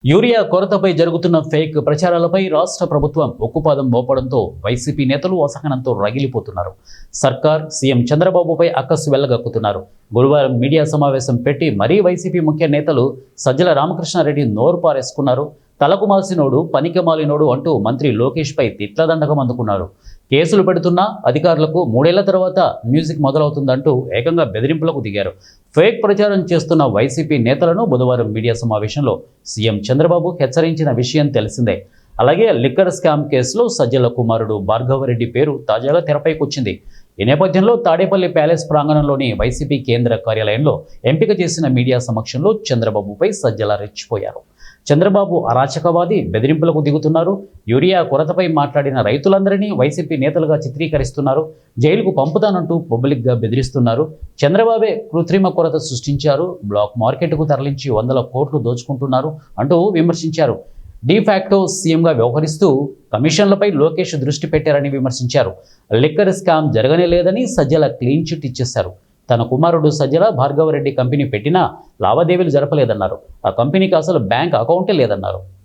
Urea కొరతపై జరుగుతున్న fake ప్రచారాలపై రాష్ట్ర ప్రభుత్వం ఉక్కుపాదం మోపడంతో వైసీపీ నేతలు అసహనంతో రగిలిపోతున్నారు. సర్కార్ సీఎం చంద్రబాబుపై అక్కసు వెళ్లగక్కుతున్నారు. గురువారం మీడియా సమావేశం పెట్టి మరీ వైసీపీ ముఖ్య నేతలు సజ్జల రామకృష్ణారెడ్డి నోరు పారేసుకున్నారు. తలకు మాసినోడు పనికి మాలినోడు అంటూ మంత్రి లోకేష్ పై తిట్లదండకం అందుకున్నారు. కేసులు పెడుతున్న అధికారులకు 3 ఏళ్ల తర్వాత మ్యూజిక్ మొదలవుతుందంటూ ఏకంగా బెదిరింపులకు దిగారు. ఫేక్ ప్రచారం చేస్తున్న వైసీపీ నేతలను బుధవారం మీడియా సమావేశంలో సీఎం చంద్రబాబు హెచ్చరించిన విషయం తెలిసిందే. అలాగే లిక్కర్ స్కామ్ కేసులో సజ్జల కుమారుడు భార్గవరెడ్డి పేరు తాజాగా తెరపైకొచ్చింది. ఈ నేపథ్యంలో తాడేపల్లి ప్యాలెస్ ప్రాంగణంలోని వైసీపీ కేంద్ర కార్యాలయంలో ఎంపిక చేసిన మీడియా సమక్షంలో చంద్రబాబుపై సజ్జల రెచ్చిపోయారు. చంద్రబాబు అరాచకవాది, బెదిరింపులకు దిగుతున్నారు. యూరియా కొరతపై మాట్లాడిన రైతులందరినీ వైసీపీ నేతలుగా చిత్రీకరిస్తున్నారు. జైలుకు పంపుతానంటూ పబ్లిక్గా బెదిరిస్తున్నారు. చంద్రబాబే కృత్రిమ కొరత సృష్టించారు, బ్లాక్ మార్కెట్కు తరలించి 100 కోట్లు దోచుకుంటున్నారు అంటూ విమర్శించారు. డీఫాక్టో సీఎంగా వ్యవహరిస్తూ కమిషన్లపై లోకేష్ దృష్టి పెట్టారని విమర్శించారు. లిక్కర్ స్కామ్ జరగనే లేదని సజ్జల క్లీన్ చిట్ ఇచ్చేశారు. తన కుమారుడు సజ్జల భార్గవరెడ్డి కంపెనీ పెట్టినా లావాదేవీలు జరపలేదన్నారు. ఆ కంపెనీకి అసలు బ్యాంక్ అకౌంటే లేదన్నారు.